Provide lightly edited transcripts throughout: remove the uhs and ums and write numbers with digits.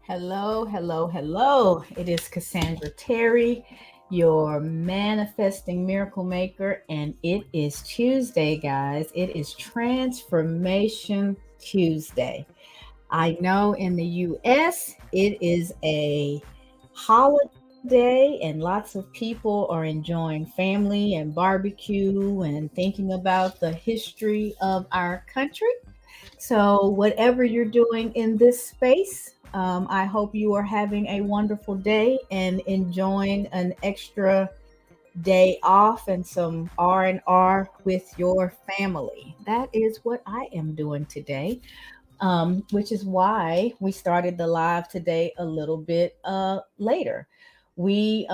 Hello, hello, hello. It is Cassandra Terry, your manifesting miracle maker, and it is Tuesday, guys. It is Transformation Tuesday. I know in the US it is a holiday, and lots of people are enjoying family and barbecue and thinking about the history of our country. So, whatever you're doing in this space, I hope you are having a wonderful day and enjoying an extra day off and some R&R with your family. That is what I am doing today, which is why we started the live today a little bit later. We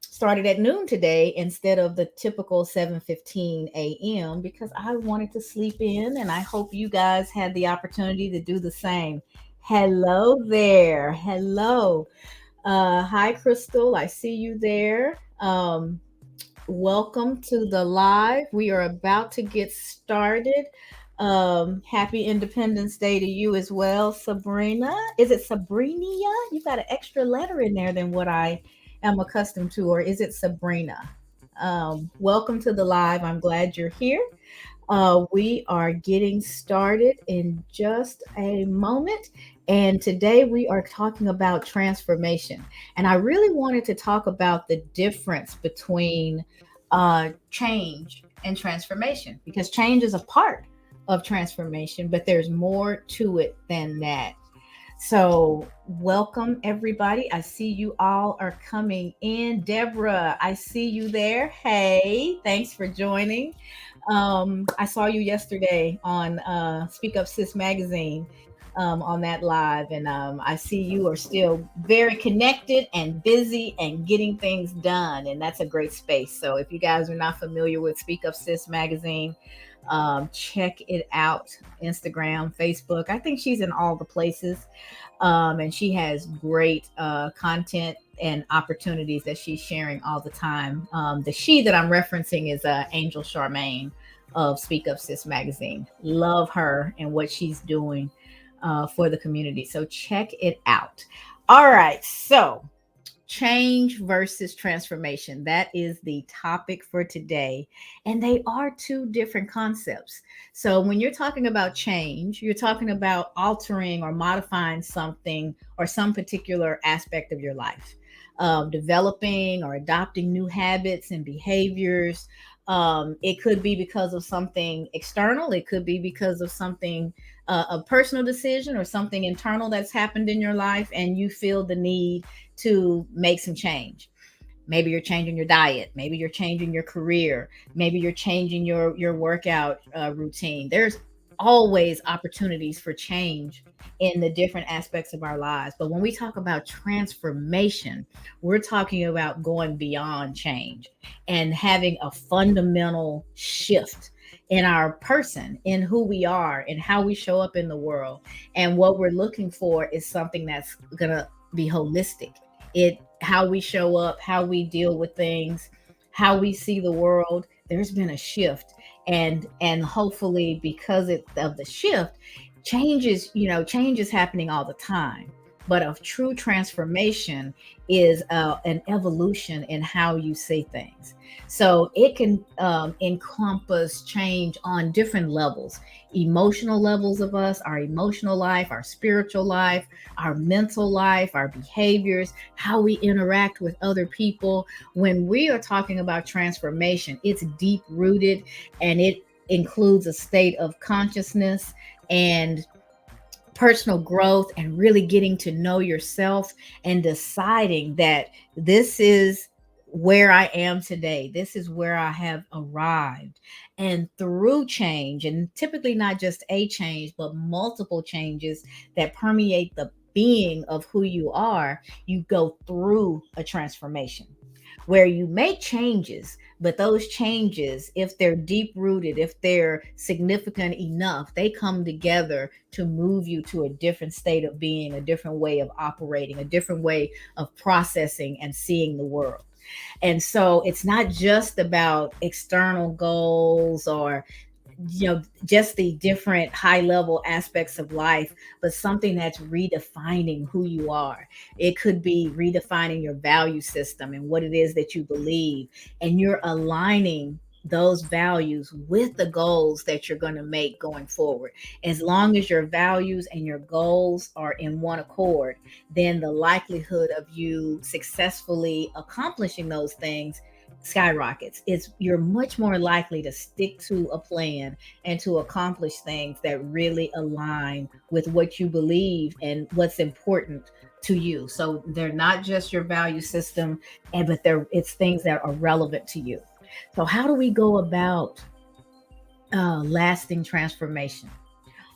started at noon today instead of the typical 7:15 a.m. because I wanted to sleep in, and I hope you guys had the opportunity to do the same. Hello there. Hello. Hi, Crystal. I see you there. Welcome to the live. We are about to get started. Happy Independence Day to you as well, Sabrina. Is it Sabrinia? You got an extra letter in there than what I am accustomed to, or is it Sabrina? Welcome to the live. I'm glad you're here. We are getting started in just a moment. And today we are talking about transformation. And I really wanted to talk about the difference between change and transformation because change is a part of transformation, but there's more to it than that. So, welcome everybody. I see you all are coming in. Deborah, I see you there. Hey, thanks for joining. I saw you yesterday on Speak Up Sis magazine on that live, and I see you are still very connected and busy and getting things done, and that's a great space. So if you guys are not familiar with Speak Up Sis magazine, check it out. Instagram, Facebook. I think she's in all the places, and she has great content and opportunities that she's sharing all the time. The she that I'm referencing is Angel Charmaine of Speak Up Sis magazine. Love her and what she's doing for the community. So check it out. All right. So change versus transformation. That is the topic for today. And they are two different concepts. So when you're talking about change, you're talking about altering or modifying something or some particular aspect of your life, developing or adopting new habits and behaviors. It could be because of something external, it could be because of something, a personal decision or something internal that's happened in your life, and you feel the need to make some change. Maybe you're changing your diet, maybe you're changing your career, maybe you're changing your workout routine. There's always opportunities for change in the different aspects of our lives. But when we talk about transformation, we're talking about going beyond change and having a fundamental shift in our person, in who we are, and how we show up in the world. And what we're looking for is something that's going to be holistic. It how we show up, how we deal with things, how we see the world. There's been a shift, and hopefully because of the shift, change is happening all the time. But a true transformation is an evolution in how you see things. So it can encompass change on different levels, emotional levels of us, our emotional life, our spiritual life, our mental life, our behaviors, how we interact with other people. When we are talking about transformation, it's deep rooted, and it includes a state of consciousness and personal growth and really getting to know yourself and deciding that this is where I am today. This is where I have arrived. And through change, and typically not just a change, but multiple changes that permeate the being of who you are, you go through a transformation where you make changes, but those changes, if they're deep rooted, if they're significant enough, they come together to move you to a different state of being, a different way of operating, a different way of processing and seeing the world. And so it's not just about external goals or just the different high level aspects of life, but something that's redefining who you are. It could be redefining your value system and what it is that you believe, and you're aligning those values with the goals that you're going to make going forward. As long as your values and your goals are in one accord, then the likelihood of you successfully accomplishing those things skyrockets. It's You're much more likely to stick to a plan and to accomplish things that really align with what you believe and what's important to you. So they're not just your value system, and but it's things that are relevant to you. So how do we go about lasting transformation?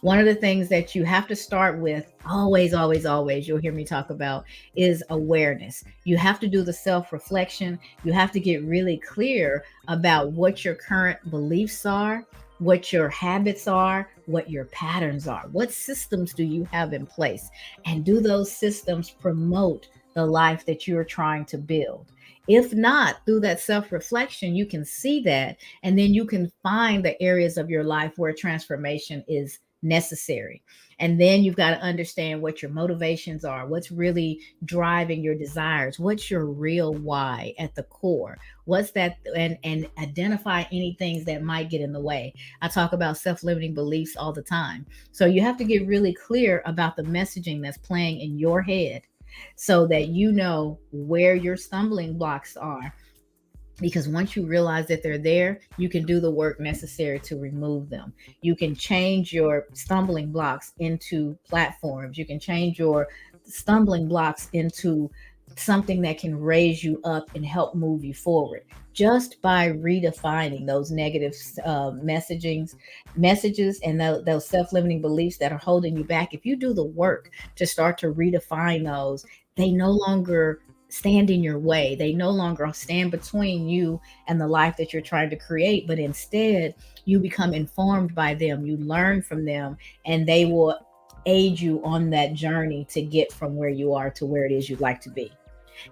One of the things that you have to start with, always, always, always, you'll hear me talk about, is awareness. You have to do the self reflection. You have to get really clear about what your current beliefs are, what your habits are, what your patterns are. What systems do you have in place? And do those systems promote the life that you're trying to build? If not, through that self reflection, you can see that, and then you can find the areas of your life where transformation is necessary. And then you've got to understand what your motivations are, what's really driving your desires, what's your real why at the core. What's that? And identify any things that might get in the way. I talk about self-limiting beliefs all the time. So you have to get really clear about the messaging that's playing in your head so that you know where your stumbling blocks are, because once you realize that they're there, you can do the work necessary to remove them. You can change your stumbling blocks into platforms. You can change your stumbling blocks into something that can raise you up and help move you forward, just by redefining those negative messages and those self-limiting beliefs that are holding you back. If you do the work to start to redefine those, they no longer stand in your way. They no longer stand between you and the life that you're trying to create, but instead you become informed by them, you learn from them, and they will aid you on that journey to get from where you are to where it is you'd like to be.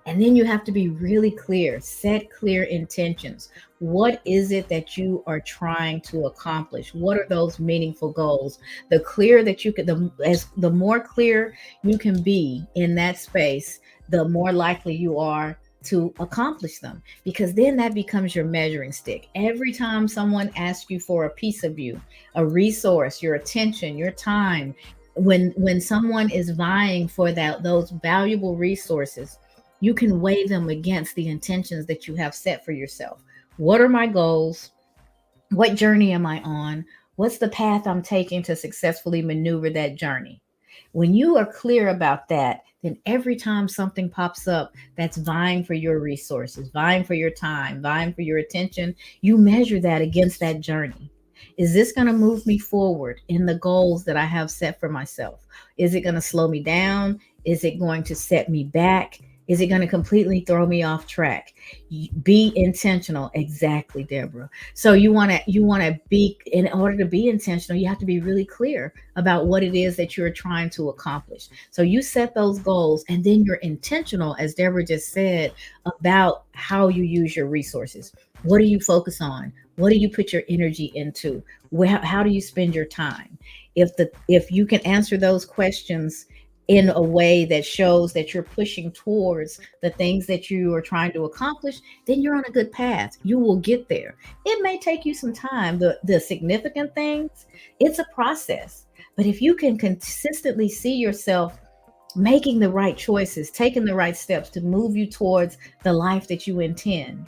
And then you have to be really clear, set clear intentions. What is it that you are trying to accomplish? What are those meaningful goals? The clear that you can, the more clear you can be in that space, the more likely you are to accomplish them, because then that becomes your measuring stick. Every time someone asks you for a piece of you, a resource, your attention, your time, when someone is vying for those valuable resources, you can weigh them against the intentions that you have set for yourself. What are my goals? What journey am I on? What's the path I'm taking to successfully maneuver that journey? When you are clear about that, then every time something pops up that's vying for your resources, vying for your time, vying for your attention, you measure that against that journey. Is this going to move me forward in the goals that I have set for myself? Is it going to slow me down? Is it going to set me back? Is it going to completely throw me off track? Be intentional. Exactly, Deborah. So you want to be, in order to be intentional, you have to be really clear about what it is that you're trying to accomplish. So you set those goals, and then you're intentional, as Deborah just said, about how you use your resources. What do you focus on? What do you put your energy into? How do you spend your time? If you can answer those questions in a way that shows that you're pushing towards the things that you are trying to accomplish, then you're on a good path. You will get there. It may take you some time. The significant things, it's a process. But if you can consistently see yourself making the right choices, taking the right steps to move you towards the life that you intend,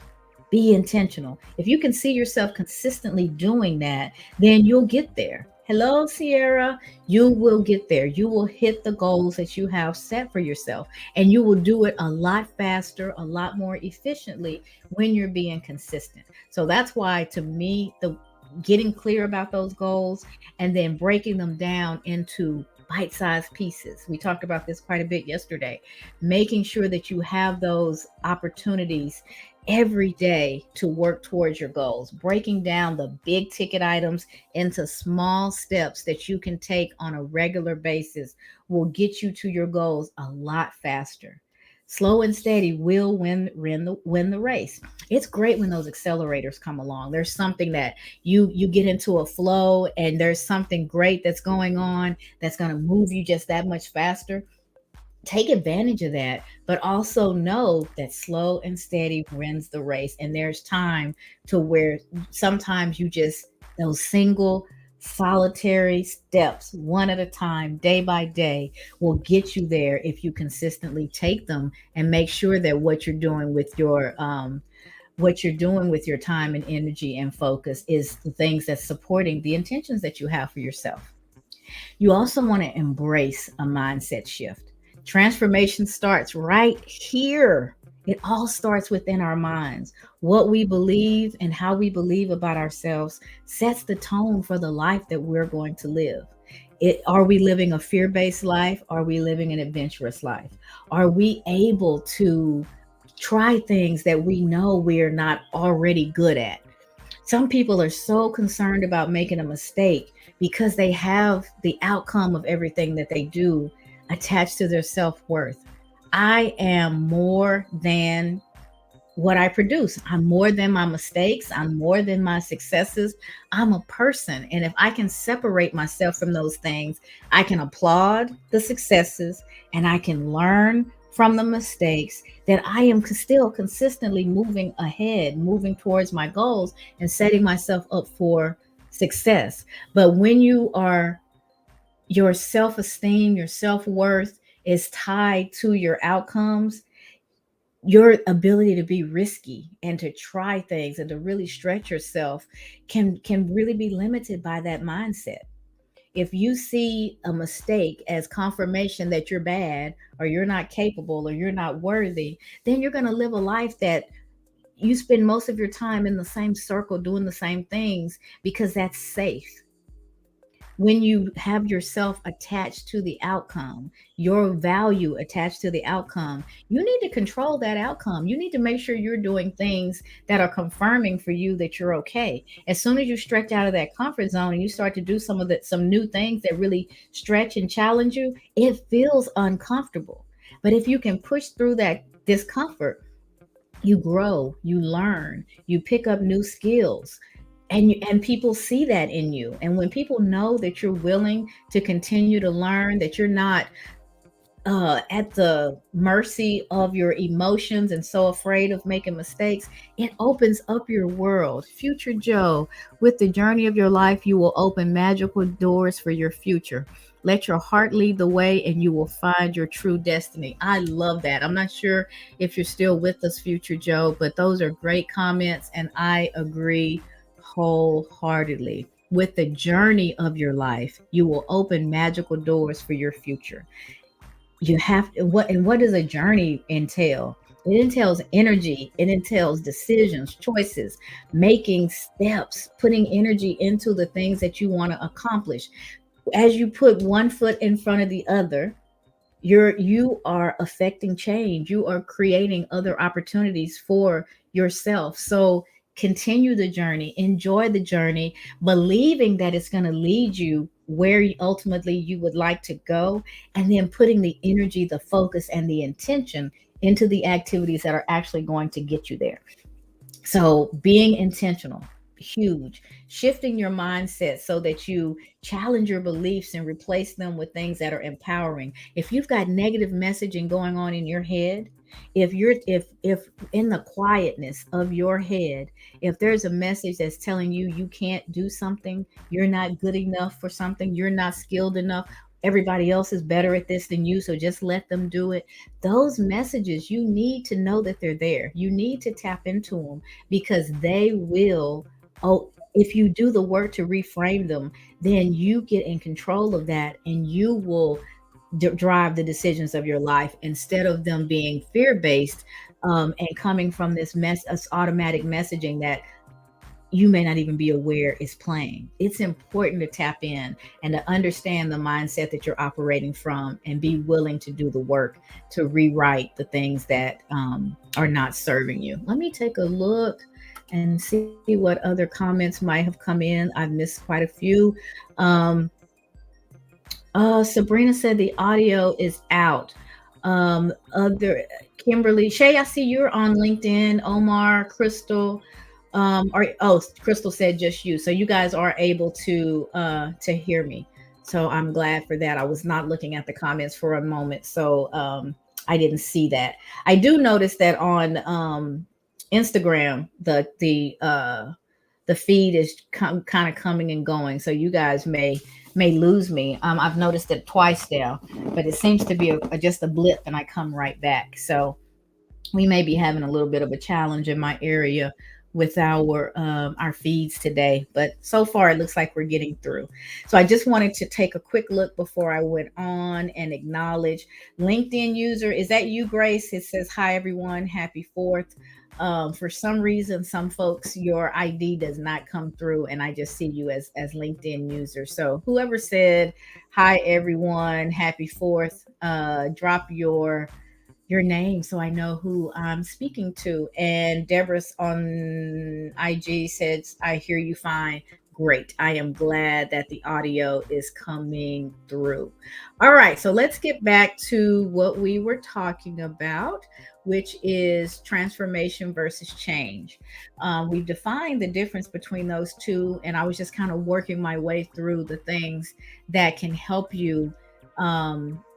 be intentional. If you can see yourself consistently doing that, then you'll get there. Hello, Sierra. You will get there. You will hit the goals that you have set for yourself, and you will do it a lot faster, a lot more efficiently when you're being consistent. So that's why, to me, the getting clear about those goals and then breaking them down into bite-sized pieces. We talked about this quite a bit yesterday. Making sure that you have those opportunities every day to work towards your goals, breaking down the big ticket items into small steps that you can take on a regular basis will get you to your goals a lot faster. Slow and steady will win the race. It's great when those accelerators come along. There's something that you get into a flow, and there's something great that's going on that's going to move you just that much faster. Take advantage of that, but also know that slow and steady wins the race. And there's time to where sometimes you just, those single solitary steps, one at a time, day by day, will get you there if you consistently take them and make sure that what you're doing with your time and energy and focus is the things that's supporting the intentions that you have for yourself. You also want to embrace a mindset shift. Transformation starts right here. It all starts within our minds. What we believe and how we believe about ourselves sets the tone for the life that we're going to live. Are we living a fear based life? Are we living an adventurous life? Are we able to try things that we know we're not already good at? Some people are so concerned about making a mistake because they have the outcome of everything that they do attached to their self worth. I am more than what I produce. I'm more than my mistakes. I'm more than my successes. I'm a person. And if I can separate myself from those things, I can applaud the successes and I can learn from the mistakes, that I am still consistently moving ahead, moving towards my goals and setting myself up for success. But when your self esteem, your self worth is tied to your outcomes, your ability to be risky and to try things and to really stretch yourself can really be limited by that mindset. If you see a mistake as confirmation that you're bad or you're not capable or you're not worthy, then you're going to live a life that you spend most of your time in the same circle doing the same things because that's safe. When you have yourself attached to the outcome, your value attached to the outcome, you need to control that outcome. You need to make sure you're doing things that are confirming for you that you're okay. As soon as you stretch out of that comfort zone and you start to do some new things that really stretch and challenge you, it feels uncomfortable. But if you can push through that discomfort, you grow, you learn, you pick up new skills, and people see that in you. And when people know that you're willing to continue to learn, that you're not at the mercy of your emotions and so afraid of making mistakes, it opens up your world. Future Joe, with the journey of your life, you will open magical doors for your future. Let your heart lead the way and you will find your true destiny. I love that. I'm not sure if you're still with us, Future Joe, but those are great comments and I agree wholeheartedly. With the journey of your life, you will open magical doors for your future. You have to, what does a journey entail? It entails energy, it entails decisions, choices, making steps, putting energy into the things that you want to accomplish. As you put one foot in front of the other, you are affecting change. You are creating other opportunities for yourself. So continue the journey, enjoy the journey, believing that it's going to lead you where ultimately you would like to go, and then putting the energy, the focus, and the intention into the activities that are actually going to get you there. So being intentional, huge. Shifting your mindset so that you challenge your beliefs and replace them with things that are empowering. If you've got negative messaging going on in your head, if in the quietness of your head, if there's a message that's telling you you can't do something, you're not good enough for something, you're not skilled enough, everybody else is better at this than you, so just let them do it. Those messages, you need to know that they're there. You need to tap into them because they will, oh, if you do the work to reframe them, then you get in control of that and you will drive the decisions of your life instead of them being fear based, and coming from this automatic messaging that you may not even be aware is playing. It's important to tap in and to understand the mindset that you're operating from and be willing to do the work to rewrite the things that are not serving you. Let me take a look and see what other comments might have come in. I've missed quite a few. Um, Sabrina said the audio is out. Other Kimberly, Shay, I see you're on LinkedIn. Omar, Crystal, Crystal said just you. So you guys are able to hear me. So I'm glad for that. I was not looking at the comments for a moment, so I didn't see that. I do notice that on Instagram, the feed is kind of coming and going. So you guys may lose me. I've noticed it twice now, but it seems to be just a blip, and I come right back. So we may be having a little bit of a challenge in my area with our feeds today, but so far it looks like we're getting through. So I just wanted to take a quick look before I went on and acknowledge LinkedIn user. Is that you, Grace? It says, hi everyone, happy 4th. For some reason, some folks, your ID does not come through, and I just see you as LinkedIn user. So whoever said hi everyone, happy 4th, drop your name so I know who I'm speaking to. And Deborah's on IG says, I hear you fine. Great. I am glad that the audio is coming through. All right. So let's get back to what we were talking about, which is transformation versus change. We've defined the difference between those two. And I was just kind of working my way through the things that can help you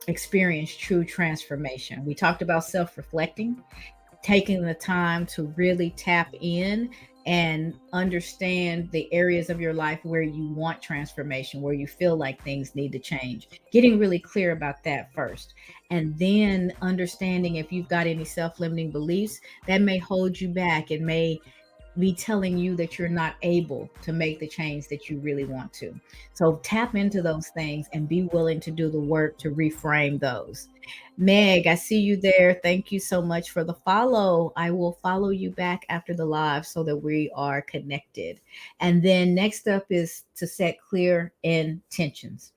experience true transformation. We talked about self reflecting, taking the time to really tap in and understand the areas of your life where you want transformation, where you feel like things need to change. Getting really clear about that first. And then understanding if you've got any self limiting beliefs that may hold you back and may be telling you that you're not able to make the change that you really want to. So tap into those things and be willing to do the work to reframe those. Meg, I see you there. Thank you so much for the follow. I will follow you back after the live so that we are connected. And then next up is to set clear intentions.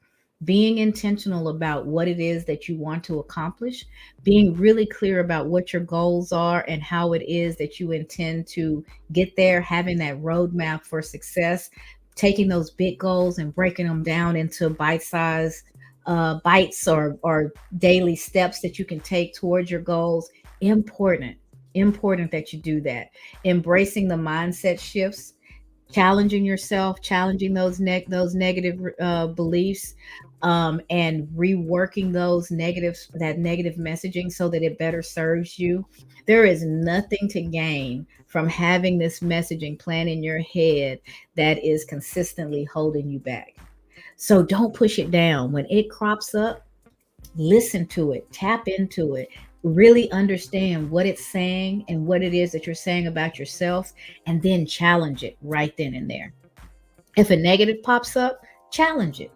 Being intentional about what it is that you want to accomplish, being really clear about what your goals are and how it is that you intend to get there, having that roadmap for success, taking those big goals and breaking them down into bite-sized bites or daily steps that you can take towards your goals. Important that you do that. Embracing the mindset shifts, challenging yourself, challenging those negative beliefs, and reworking that negative messaging so that it better serves you. There is nothing to gain from having this messaging plan in your head that is consistently holding you back. So don't push it down. When it crops up, listen to it, tap into it, really understand what it's saying and what it is that you're saying about yourself, and then challenge it right then and there. If a negative pops up, challenge it.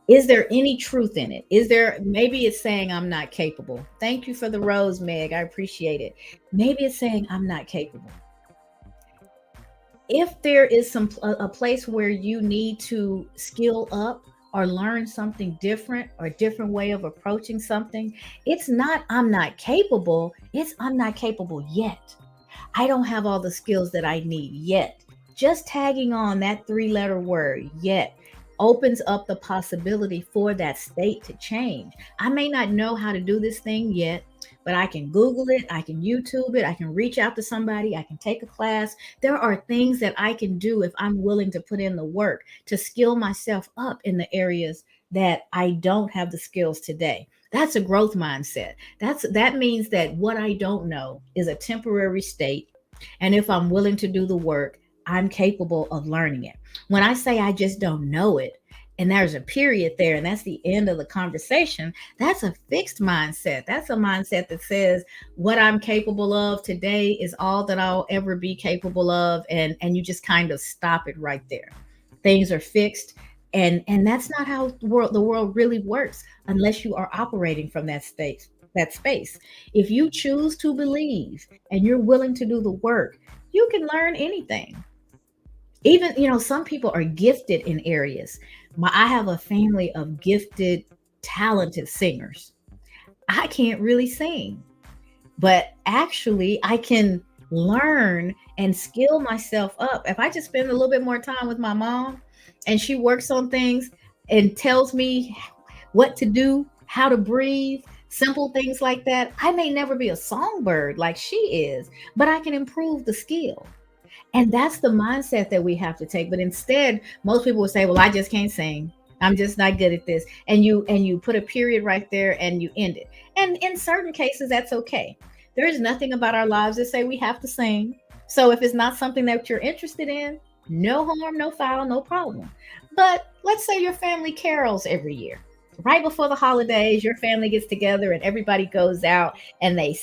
Is there any truth in it? Is there, maybe it's saying I'm not capable. Thank you for the rose, Meg. I appreciate it. Maybe it's saying I'm not capable. If there is a place where you need to skill up or learn something different or a different way of approaching something, it's not I'm not capable, it's I'm not capable yet. I don't have all the skills that I need yet. Just tagging on that 3-letter word, yet, opens up the possibility for that state to change. I may not know how to do this thing yet, but I can Google it, I can YouTube it, I can reach out to somebody, I can take a class. There are things that I can do if I'm willing to put in the work to skill myself up in the areas that I don't have the skills today. That's a growth mindset. That means that what I don't know is a temporary state. And if I'm willing to do the work, I'm capable of learning it. When I say I just don't know it, and there's a period there, and that's the end of the conversation, that's a fixed mindset. That's a mindset that says what I'm capable of today is all that I'll ever be capable of, and you just kind of stop it right there. Things are fixed, and that's not how the world really works unless you are operating from that space. If you choose to believe and you're willing to do the work, you can learn anything. Even, some people are gifted in areas. I have a family of gifted, talented singers. I can't really sing, but actually I can learn and skill myself up. If I just spend a little bit more time with my mom and she works on things and tells me what to do, how to breathe, Simple things like that. I may never be a songbird like she is, but I can improve the skill. And that's the mindset that we have to take. But instead, most people will say, "Well, I just can't sing. I'm just not good at this." And you put a period right there and you end it. And in certain cases, that's okay. There is nothing about our lives that say we have to sing. So if it's not something that you're interested in, no harm, no foul, no problem. But let's say your family carols every year. Right before the holidays, your family gets together and everybody goes out and they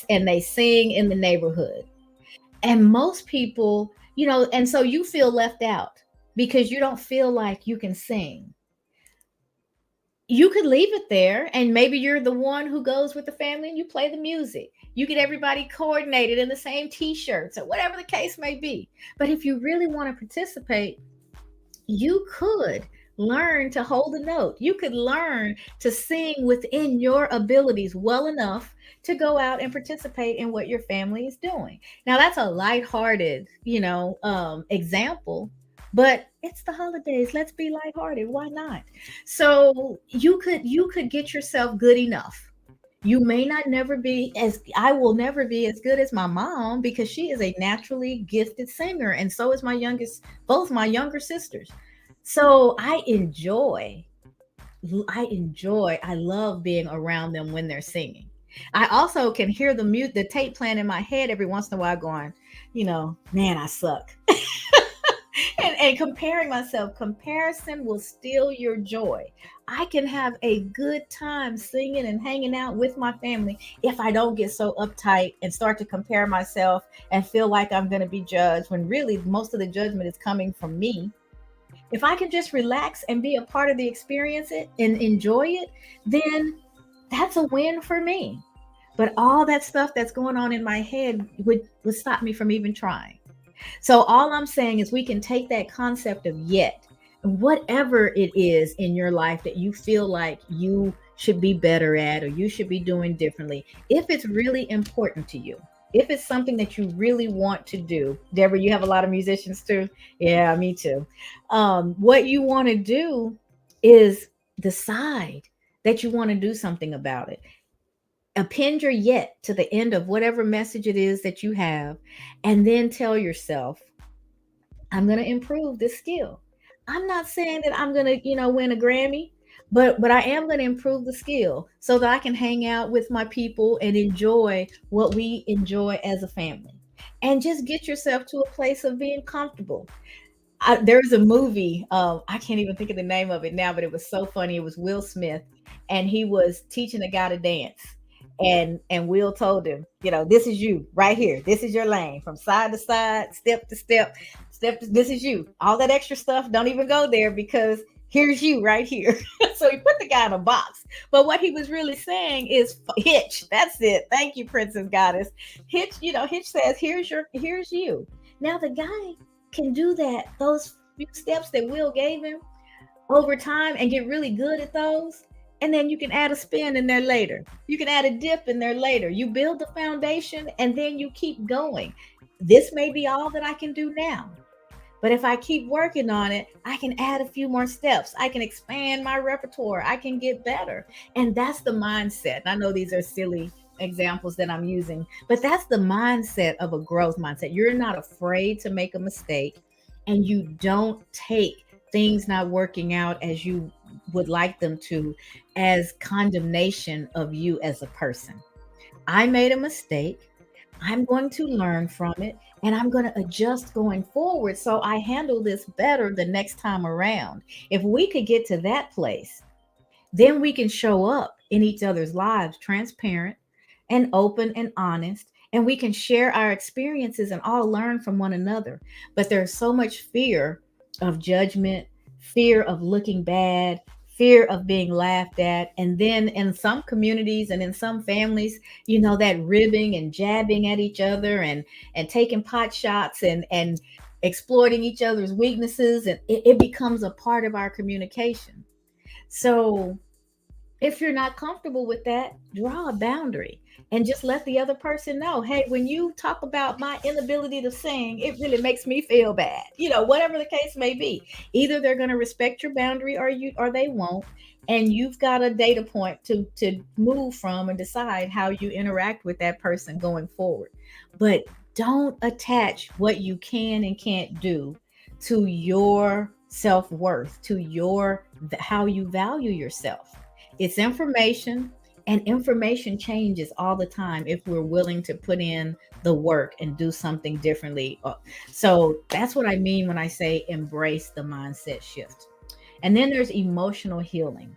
sing in the neighborhood. And most people, and so you feel left out because you don't feel like you can sing. You could leave it there and maybe you're the one who goes with the family and you play the music. You get everybody coordinated in the same t-shirts or whatever the case may be. But if you really want to participate, you could learn to hold a note. You could learn to sing within your abilities well enough to go out and participate in what your family is doing. Now that's a lighthearted, example, but it's the holidays. Let's be lighthearted. Why not? So you could get yourself good enough. You may not never be as I will never be as good as my mom because she is a naturally gifted singer and so is my youngest both my younger sisters. So I love being around them when they're singing. I also can hear the tape playing in my head every once in a while going, man, I suck. And comparing myself, comparison will steal your joy. I can have a good time singing and hanging out with my family if I don't get so uptight and start to compare myself and feel like I'm going to be judged when really most of the judgment is coming from me. If I can just relax and be a part of the experience it and enjoy it, then that's a win for me. But all that stuff that's going on in my head would stop me from even trying. So all I'm saying is we can take that concept of yet, whatever it is in your life that you feel like you should be better at or you should be doing differently, if it's really important to you, if it's something that you really want to do. Deborah, you have a lot of musicians too. Yeah, me too. What you want to do is decide that you want to do something about it. Append your yet to the end of whatever message it is that you have, and then tell yourself, I'm going to improve this skill. I'm not saying that I'm going to, win a Grammy, but I am going to improve the skill so that I can hang out with my people and enjoy what we enjoy as a family. And just get yourself to a place of being comfortable. There's a movie, I can't even think of the name of it now, but it was so funny. It was Will Smith, and he was teaching a guy to dance. And Will told him, this is you right here. This is your lane from side to side, step to step, this is you. All that extra stuff, don't even go there because here's you right here. So he put the guy in a box. But what he was really saying is Hitch. That's it. Thank you, Princess Goddess. Hitch says, here's you. Now the guy can do that, those few steps that Will gave him over time and get really good at those. And then you can add a spin in there later. You can add a dip in there later. You build the foundation and then you keep going. This may be all that I can do now. But if I keep working on it, I can add a few more steps. I can expand my repertoire. I can get better. And that's the mindset. And I know these are silly examples that I'm using, but that's the mindset of a growth mindset. You're not afraid to make a mistake and you don't take things not working out as you would like them to as condemnation of you as a person. I made a mistake. I'm going to learn from it and I'm going to adjust going forward so I handle this better the next time around. If we could get to that place, then we can show up in each other's lives transparent and open and honest. And we can share our experiences and all learn from one another. But there's so much fear of judgment, fear of looking bad, fear of being laughed at. And then in some communities and in some families, that ribbing and jabbing at each other and taking pot shots and exploiting each other's weaknesses. And it becomes a part of our communication. So if you're not comfortable with that, draw a boundary. and just let the other person know, hey, when you talk about my inability to sing, it really makes me feel bad. Whatever the case may be. Either they're going to respect your boundary or they won't. And you've got a data point to move from and decide how you interact with that person going forward. But don't attach what you can and can't do to your self-worth, to your how you value yourself. It's information, and information changes all the time if we're willing to put in the work and do something differently. So that's what I mean when I say embrace the mindset shift. And then there's emotional healing.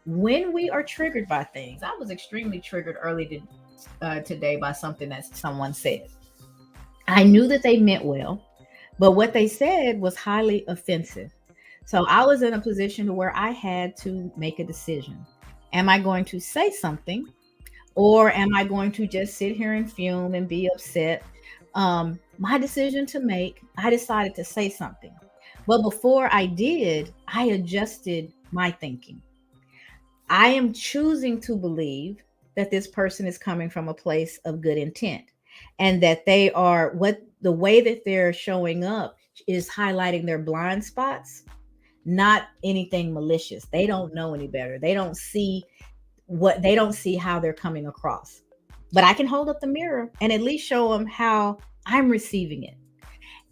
When we are triggered by things, I was extremely triggered today by something that someone said. I knew that they meant well, but what they said was highly offensive. So I was in a position where I had to make a decision. Am I going to say something, or am I going to just sit here and fume and be upset? My decision to make, I decided to say something. But before I did, I adjusted my thinking. I am choosing to believe that this person is coming from a place of good intent, and that they are what the way that they're showing up is highlighting their blind spots, not anything malicious. They don't know any better. They don't see how they're coming across. But I can hold up the mirror and at least show them how I'm receiving it.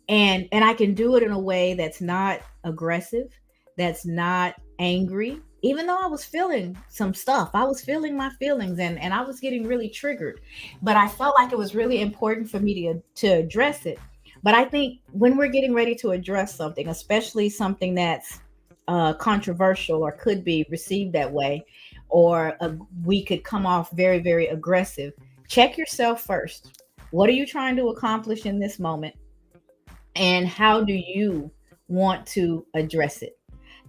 And I can do it in a way that's not aggressive, that's not angry. Even though I was feeling some stuff, I was feeling my feelings, and I was getting really triggered. But I felt like it was really important for me to address it. But I think when we're getting ready to address something, especially something that's controversial or could be received that way, or we could come off very, very aggressive, check yourself first. What are you trying to accomplish in this moment? And how do you want to address it?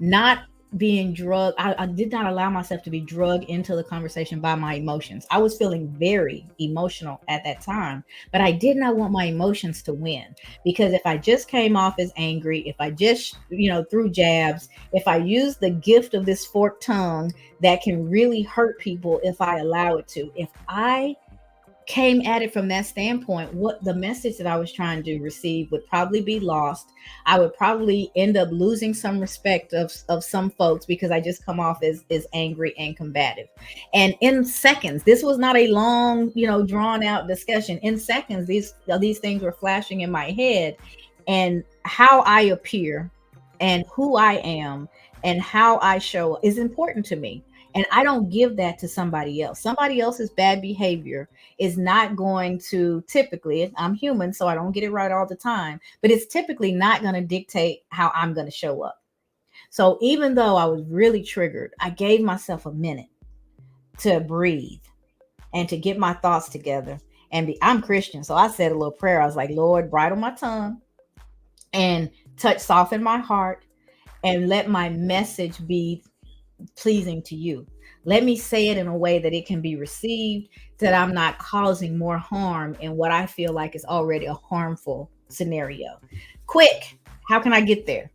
Not being drugged. I did not allow myself to be drugged into the conversation by my emotions. I was feeling very emotional at that time, but I did not want my emotions to win, because if I just came off as angry, if I just, threw jabs, if I use the gift of this forked tongue that can really hurt people if I allow it to, if I came at it from that standpoint, what the message that I was trying to receive would probably be lost. I would probably end up losing some respect of some folks because I just come off as angry and combative. And in seconds, this was not a long, drawn out discussion. In seconds, these things were flashing in my head, and how I appear and who I am and how I show is important to me. And I don't give that to somebody else. Somebody else's bad behavior is not going to typically, I'm human, so I don't get it right all the time, but it's typically not going to dictate how I'm going to show up. So even though I was really triggered, I gave myself a minute to breathe and to get my thoughts together. I'm Christian, so I said a little prayer. I was like, Lord, bridle my tongue and soften my heart, and let my message be pleasing to you. Let me say it in a way that it can be received, that I'm not causing more harm in what I feel like is already a harmful scenario. Quick, how can I get there?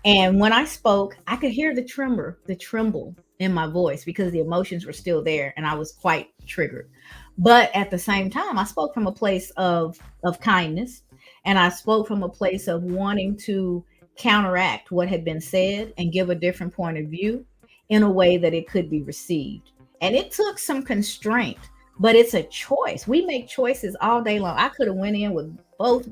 And when I spoke, I could hear the tremble in my voice, because the emotions were still there and I was quite triggered. But at the same time, I spoke from a place of kindness, and I spoke from a place of wanting to counteract what had been said and give a different point of view in a way that it could be received. And it took some constraint, but it's a choice. We make choices all day long. I could have went in with both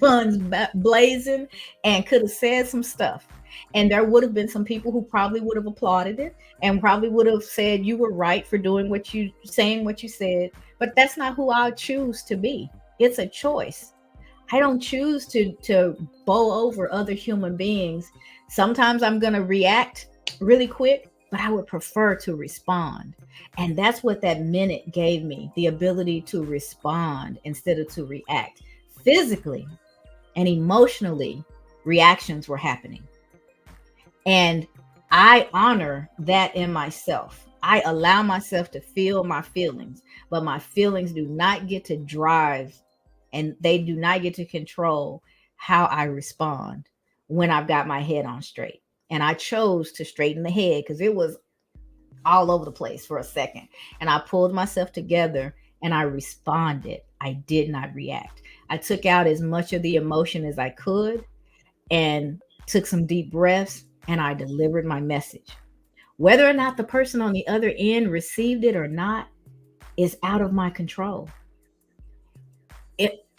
guns blazing and could have said some stuff. And there would have been some people who probably would have applauded it and probably would have said you were right for doing saying what you said. But that's not who I choose to be. It's a choice. I don't choose to bow over other human beings. Sometimes I'm going to react really quick, but I would prefer to respond. And that's what that minute gave me, the ability to respond instead of to react. Physically and emotionally, reactions were happening. And I honor that in myself. I allow myself to feel my feelings, but my feelings do not get to drive, and they do not get to control how I respond when I've got my head on straight. And I chose to straighten the head because it was all over the place for a second. And I pulled myself together and I responded. I did not react. I took out as much of the emotion as I could and took some deep breaths, and I delivered my message. Whether or not the person on the other end received it or not is out of my control.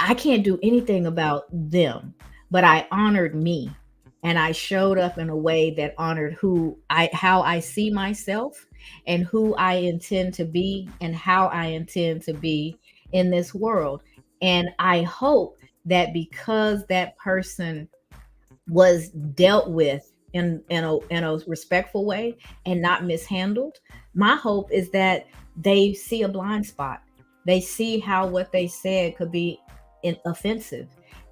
I can't do anything about them, but I honored me, and I showed up in a way that honored how I see myself and who I intend to be and how I intend to be in this world. And I hope that because that person was dealt with in a respectful way and not mishandled, my hope is that they see a blind spot. They see how what they said could be offensive,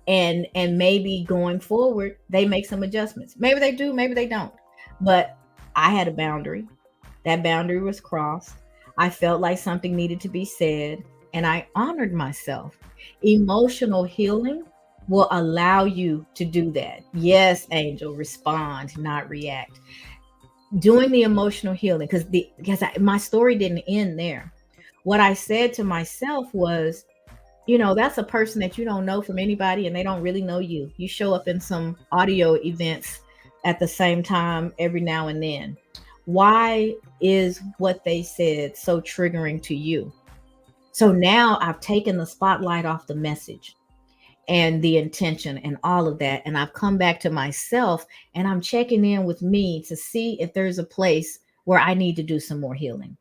and maybe going forward they make some adjustments. Maybe they do, maybe they don't. But I had a boundary. That boundary was crossed. I felt like something needed to be said, and I honored myself. Emotional healing will allow you to do that. Yes, Angel, respond, not react. Doing the emotional healing, because my story didn't end there. What I said to myself was, that's a person that you don't know from anybody, and they don't really know you. You show up in some audio events at the same time every now and then. Why is what they said so triggering to you? So now I've taken the spotlight off the message and the intention and all of that. And I've come back to myself, and I'm checking in with me to see if there's a place where I need to do some more healing.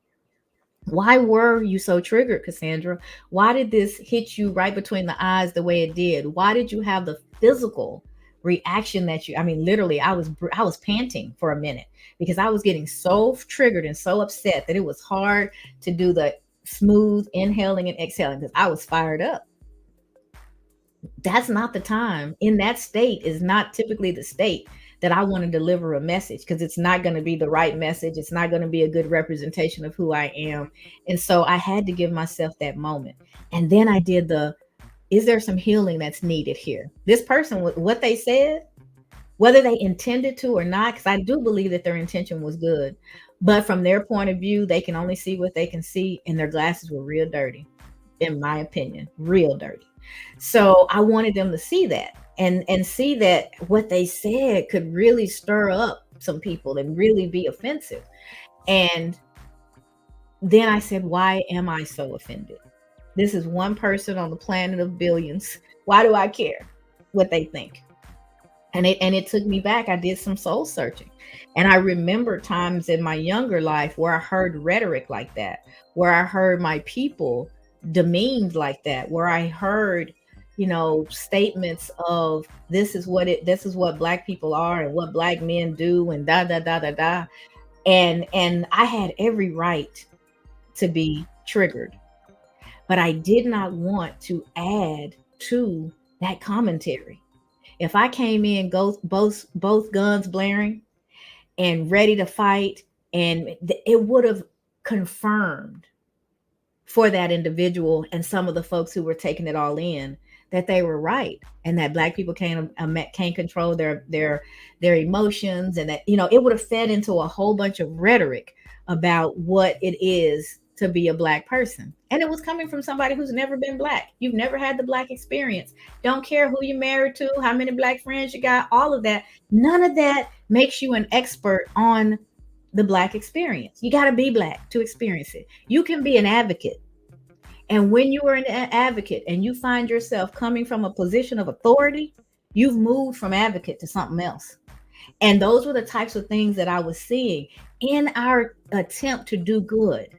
Why were you so triggered, Cassandra? Why did this hit you right between the eyes the way it did? Why did you have the physical reaction I mean, literally, I was panting for a minute because I was getting so triggered and so upset that it was hard to do the smooth inhaling and exhaling because I was fired up. That's not the time. In that state is not typically the state that I want to deliver a message, because it's not going to be the right message. It's not going to be a good representation of who I am. And so I had to give myself that moment. And then I did is there some healing that's needed here? This person, what they said, whether they intended to or not, because I do believe that their intention was good, but from their point of view, they can only see what they can see, and their glasses were real dirty, in my opinion, real dirty. So I wanted them to see that, and see that what they said could really stir up some people and really be offensive. And then I said, why am I so offended? This is one person on the planet of billions. Why do I care what they think? And it took me back. I did some soul searching. And I remember times in my younger life where I heard rhetoric like that, where I heard my people demeaned like that, where I heard, statements of this is what black people are and what black men do and da da da da da. And I had every right to be triggered. But I did not want to add to that commentary. If I came in both guns blaring and ready to fight, and it would have confirmed for that individual and some of the folks who were taking it all in that they were right, and that black people can't control their emotions, and that it would have fed into a whole bunch of rhetoric about what it is to be a black person. And it was coming from somebody who's never been black. You've never had the black experience. Don't care who you're married to, how many black friends you got, all of that. None of that makes you an expert on the black experience. You got to be black to experience it. You can be an advocate. And when you are an advocate and you find yourself coming from a position of authority, you've moved from advocate to something else. And those were the types of things that I was seeing. In our attempt to do good,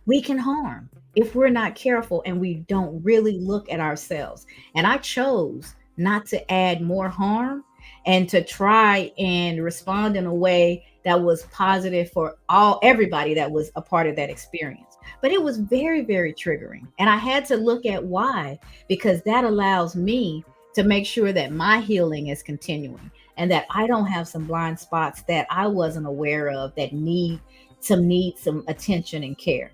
we can harm if we're not careful and we don't really look at ourselves. And I chose not to add more harm and to try and respond in a way that was positive for everybody that was a part of that experience. But it was very, very triggering. And I had to look at why, because that allows me to make sure that my healing is continuing and that I don't have some blind spots that I wasn't aware of that need some attention and care.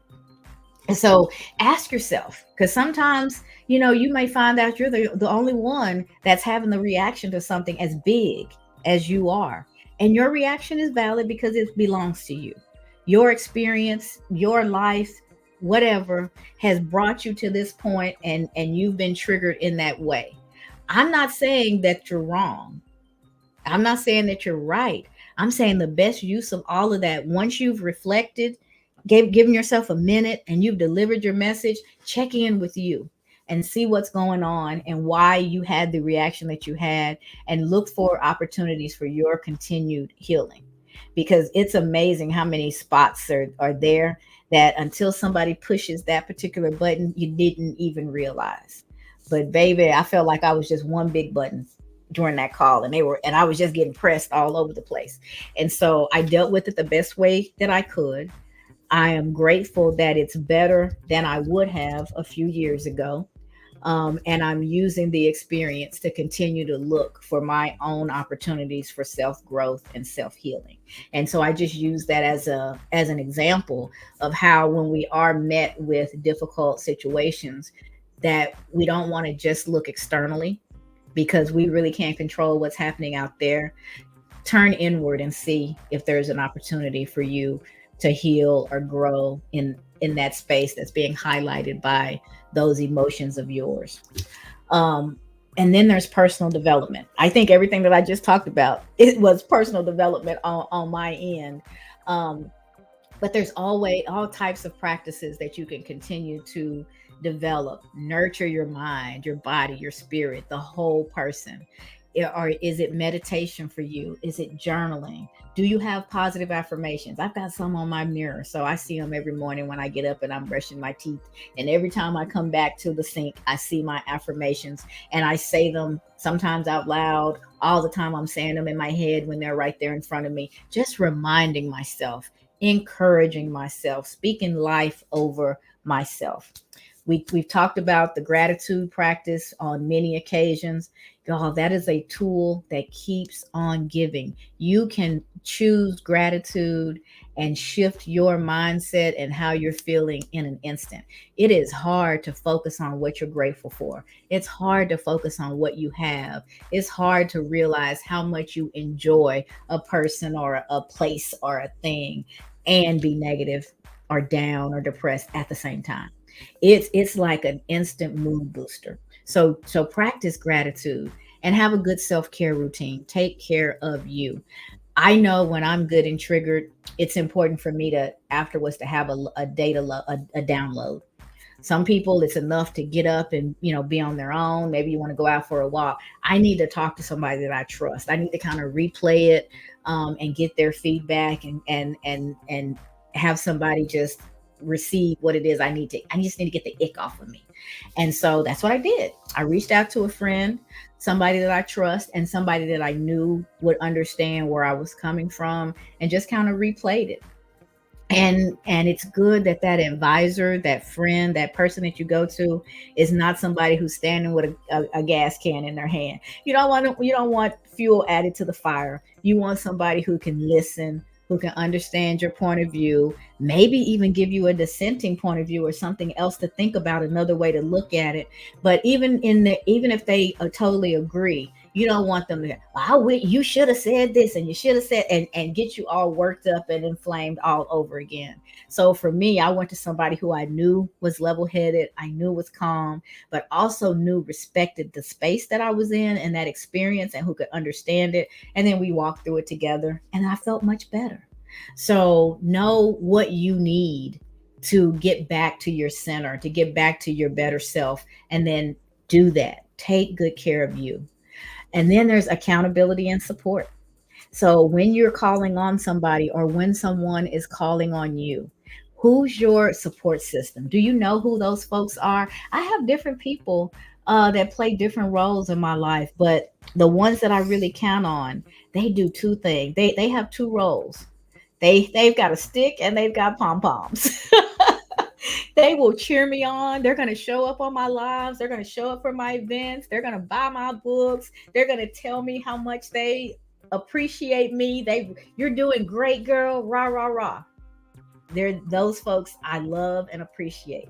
And so ask yourself, because sometimes, you may find out you're the only one that's having the reaction to something as big as you are. And your reaction is valid because it belongs to you. Your experience, your life, whatever has brought you to this point, and you've been triggered in that way. I'm not saying that you're wrong. I'm not saying that you're right. I'm saying the best use of all of that, once you've reflected, given yourself a minute, and you've delivered your message, check in with you and see what's going on and why you had the reaction that you had, and look for opportunities for your continued healing. Because it's amazing how many spots are there that until somebody pushes that particular button, you didn't even realize. But baby, I felt like I was just one big button during that call, and I was just getting pressed all over the place. And so I dealt with it the best way that I could. I am grateful that it's better than I would have a few years ago. And I'm using the experience to continue to look for my own opportunities for self growth and self healing. And so I just use that as an example of how, when we are met with difficult situations, that we don't want to just look externally, because we really can't control what's happening out there. Turn inward and see if there's an opportunity for you to heal or grow in that space that's being highlighted by those emotions of yours. um and then there's personal development. I think everything that I just talked about, it was personal development on my end. um but there's always all types of practices that you can continue to develop. Nurture your mind, your body, your spirit, the whole person. Or is it meditation for you? Is it journaling? Do you have positive affirmations? I've got some on my mirror, so I see them every morning when I get up and I'm brushing my teeth. And every time I come back to the sink, I see my affirmations, and I say them sometimes out loud. All the time I'm saying them in my head when they're right there in front of me, just reminding myself, encouraging myself, speaking life over myself. We've talked about the gratitude practice on many occasions. Y'all, that is a tool that keeps on giving. You can choose gratitude and shift your mindset and how you're feeling in an instant. It is hard to focus on what you're grateful for. It's hard to focus on what you have. It's hard to realize how much you enjoy a person or a place or a thing, and be negative or down or depressed at the same time. It's like an instant mood booster. So practice gratitude and have a good self-care routine. Take care of you. I know when I'm good and triggered, it's important for me to afterwards to have a data a download. Some people, it's enough to get up and be on their own. Maybe you want to go out for a walk. I need to talk to somebody that I trust. I need to kind of replay it, and get their feedback, and have somebody just receive what it is I need to. I just need to get the ick off of me. And so that's what I did. I reached out to a friend, somebody that I trust, and somebody that I knew would understand where I was coming from, and just kind of replayed it. And it's good that that advisor, that friend, that person that you go to is not somebody who's standing with a gas can in their hand. You don't want fuel added to the fire. You want somebody who can listen, who can understand your point of view, maybe even give you a dissenting point of view or something else to think about, another way to look at it. But even if they totally agree, you don't want them to, you should have said this and you should have said, and get you all worked up and inflamed all over again. So for me, I went to somebody who I knew was level headed, I knew was calm, but also knew, respected the space that I was in and that experience, and who could understand it. And then we walked through it together, and I felt much better. So know what you need to get back to your center, to get back to your better self, and then do that. Take good care of you. And then there's accountability and support. So when you're calling on somebody, or when someone is calling on you, who's your support system? Do you know who those folks are? I have different people that play different roles in my life, but the ones that I really count on, they do two things. They have two roles. They've got a stick and they've got pom poms. They will cheer me on. They're going to show up on my lives. They're going to show up for my events. They're going to buy my books. They're going to tell me how much they appreciate me. You're doing great, girl. Rah rah rah. They're those folks I love and appreciate.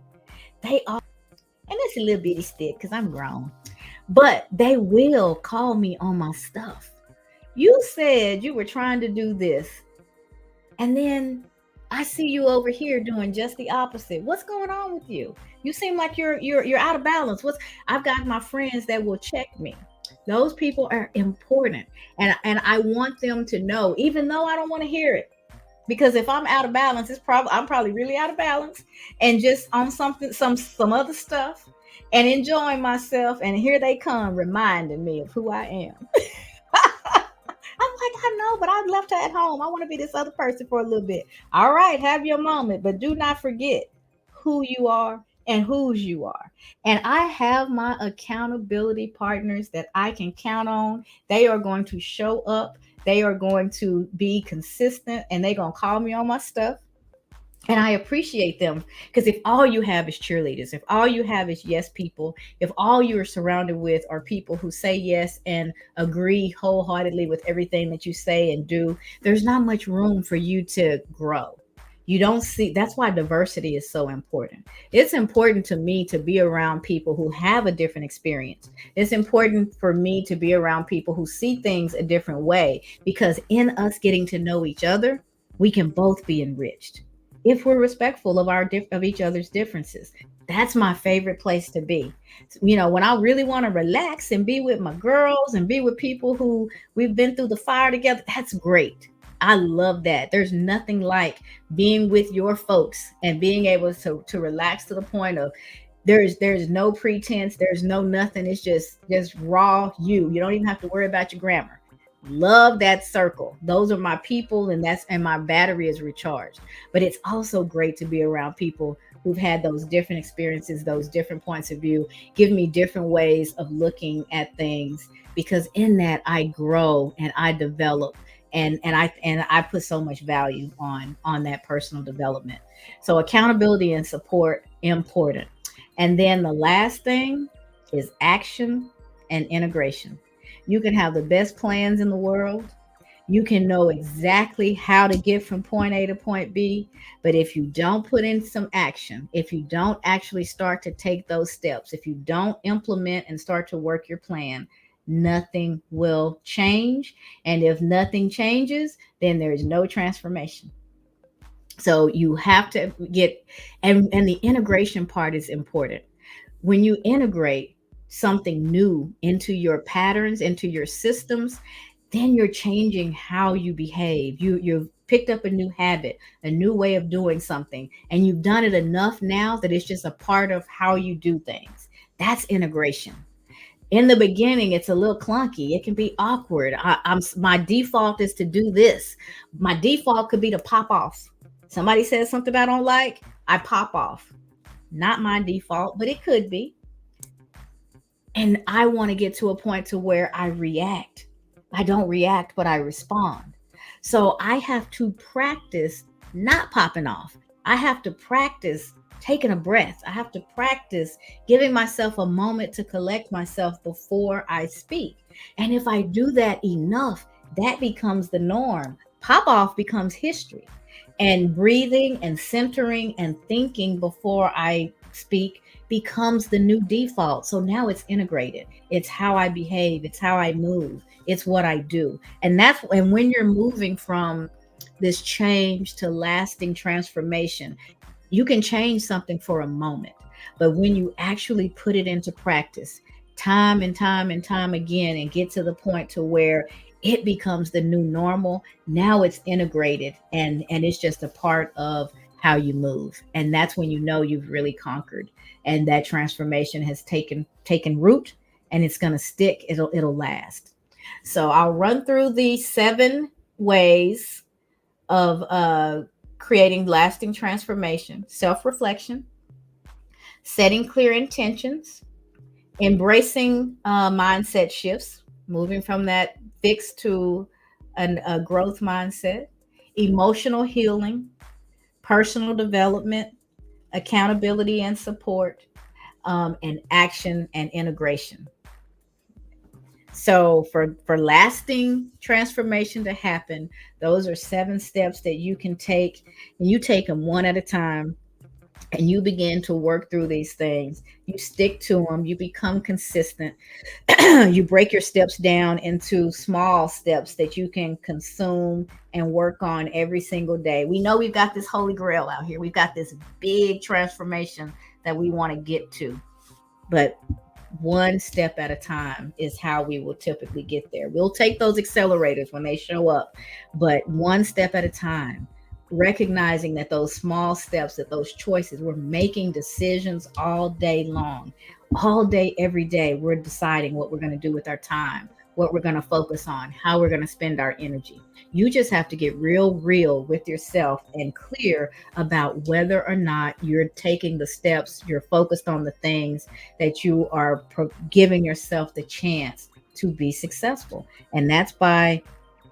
They are, and it's a little bitty stick because I'm grown, but they will call me on my stuff. You said you were trying to do this, and then I see you over here doing just the opposite. What's going on with you? You seem like you're out of balance. What's I've got my friends that will check me. Those people are important. And I want them to know, even though I don't want to hear it. Because if I'm out of balance, I'm probably really out of balance and just on something, some other stuff and enjoying myself. And here they come reminding me of who I am. I'm like, I know, but I left her at home. I want to be this other person for a little bit. All right, have your moment, but do not forget who you are and whose you are. And I have my accountability partners that I can count on. They are going to show up, they are going to be consistent, and they're going to call me on my stuff. And I appreciate them because if all you have is cheerleaders, if all you have is yes people, if all you are surrounded with are people who say yes and agree wholeheartedly with everything that you say and do, there's not much room for you to grow. You don't see that's why diversity is so important. It's important to me to be around people who have a different experience. It's important for me to be around people who see things a different way because in us getting to know each other, we can both be enriched if we're respectful of of each other's differences. That's my favorite place to be. You know, when I really want to relax and be with my girls and be with people who we've been through the fire together, that's great. I love that. There's nothing like being with your folks and being able to relax to the point of there's no pretense, there's no nothing. It's just raw you. You don't even have to worry about your grammar. Love that circle. Those are my people, and my battery is recharged. But it's also great to be around people who've had those different experiences, those different points of view, give me different ways of looking at things because in that I grow and I develop and I put so much value on that personal development. So accountability and support important. And then the last thing is action and integration. You can have the best plans in the world. You can know exactly how to get from point A to point B. But if you don't put in some action, if you don't actually start to take those steps, if you don't implement and start to work your plan, nothing will change. And if nothing changes, then there is no transformation. So you have to get, and the integration part is important. When you integrate something new into your patterns, into your systems, then you're changing how you behave. You've picked up a new habit, a new way of doing something, and you've done it enough now that it's just a part of how you do things. That's integration. In the beginning, it's a little clunky. It can be awkward. My default is to do this. My default could be to pop off. Somebody says something I don't like, I pop off. Not my default, but it could be. And I want to get to a point to where I react. I don't react, but I respond. So I have to practice not popping off. I have to practice taking a breath. I have to practice giving myself a moment to collect myself before I speak. And if I do that enough, that becomes the norm. Pop off becomes history. And breathing and centering and thinking before I speak becomes the new default. So now it's integrated. It's how I behave, it's how I move, it's what I do. And when you're moving from this change to lasting transformation, you can change something for a moment. But when you actually put it into practice, time and time and time again, and get to the point to where it becomes the new normal, now it's integrated and it's just a part of how you move. And that's when you know you've really conquered and that transformation has taken root and it's going to stick. It'll last. So I'll run through the 7 ways of creating lasting transformation: self-reflection, setting clear intentions, embracing mindset shifts, moving from that fixed to a growth mindset, emotional healing, personal development, accountability and support, and action and integration. So for lasting transformation to happen, those are 7 steps that you can take, and you take them one at a time. and you begin to work through these things. You stick to them, you become consistent. You break your steps down into small steps that you can consume and work on every single day. We know we've got this holy grail out here. We've got this big transformation that we want to get to. But one step at a time is how we will typically get there. We'll take those accelerators when they show up, but one step at a time, recognizing that those small steps, that those choices, we're making decisions all day long, all day, every day. We're deciding what we're going to do with our time, what we're going to focus on, how we're going to spend our energy. You just have to get real with yourself and clear about whether or not you're taking the steps, you're focused on the things that you are giving yourself the chance to be successful. And that's by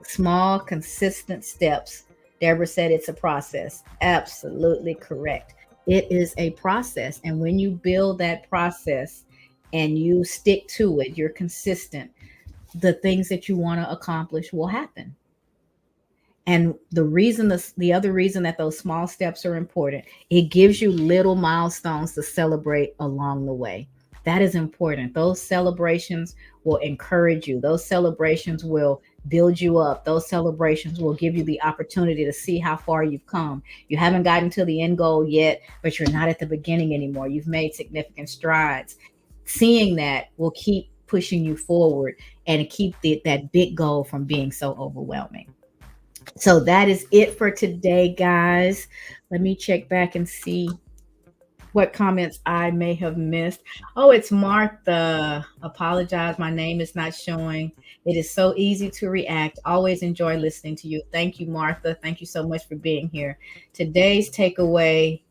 small, consistent steps. Deborah said it's a process. Absolutely correct. It is a process. And when you build that process and you stick to it, you're consistent, the things that you want to accomplish will happen. And the other reason that those small steps are important, it gives you little milestones to celebrate along the way. That is important. Those celebrations will encourage you. Those celebrations will build you up. Those celebrations will give you the opportunity to see how far you've come. You haven't gotten to the end goal yet, but you're not at the beginning anymore. You've made significant strides. Seeing that will keep pushing you forward and keep that big goal from being so overwhelming. So that is it for today, guys. Let me check back and see what comments I may have missed. Oh, it's Martha. Apologize, my name is not showing. It is so easy to react. Always enjoy listening to you. Thank you, Martha. Thank you so much for being here. Today's takeaway: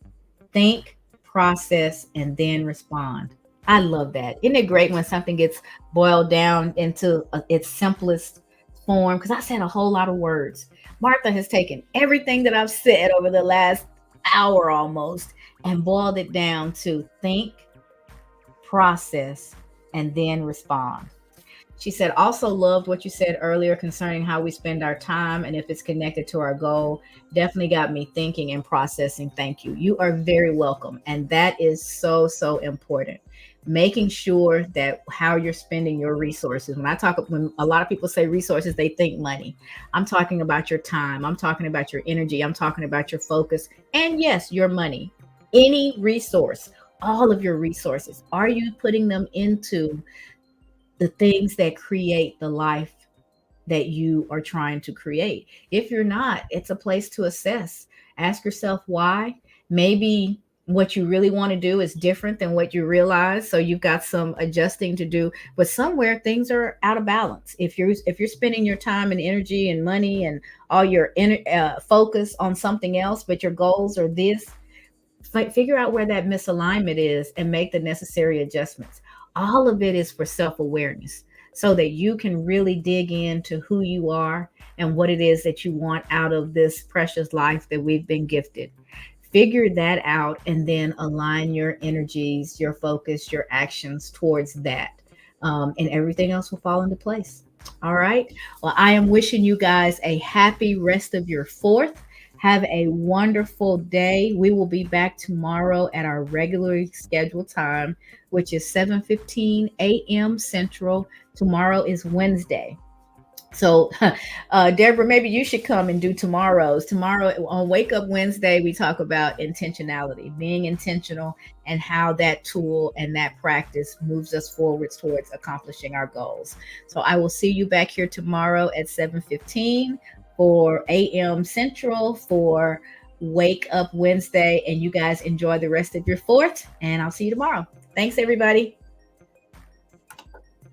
think, process, and then respond. I love that. Isn't it great when something gets boiled down into its simplest form? Because I said a whole lot of words. Martha has taken everything that I've said over the last hour almost and boiled it down to think, process, and then respond. She said, also loved what you said earlier concerning how we spend our time and if it's connected to our goal. Definitely got me thinking and processing. Thank you. You are very welcome. And that is so important. Making sure that how you're spending your resources. When a lot of people say resources, they think money. I'm talking about your time. I'm talking about your energy. I'm talking about your focus. And yes, your money. Any resource, all of your resources. Are you putting them into the things that create the life that you are trying to create? If you're not, it's a place to assess. Ask yourself why. Maybe what you really want to do is different than what you realize, so you've got some adjusting to do, but somewhere things are out of balance. If you're spending your time and energy and money and all your focus on something else, but your goals are this, figure out where that misalignment is and make the necessary adjustments. All of it is for self-awareness so that you can really dig into who you are and what it is that you want out of this precious life that we've been gifted. Figure that out and then align your energies, your focus, your actions towards that. And everything else will fall into place. All right. Well, I am wishing you guys a happy rest of your fourth. Have a wonderful day. We will be back tomorrow at our regularly scheduled time, which is 7:15 a.m. Central. Tomorrow is Wednesday. So, Deborah, maybe you should come and do tomorrow's. Tomorrow on Wake Up Wednesday, we talk about intentionality, being intentional, and how that tool and that practice moves us forwards towards accomplishing our goals. So I will see you back here tomorrow at 7:15 for a.m. Central for Wake Up Wednesday. And you guys enjoy the rest of your fourth, and I'll see you tomorrow. Thanks, everybody.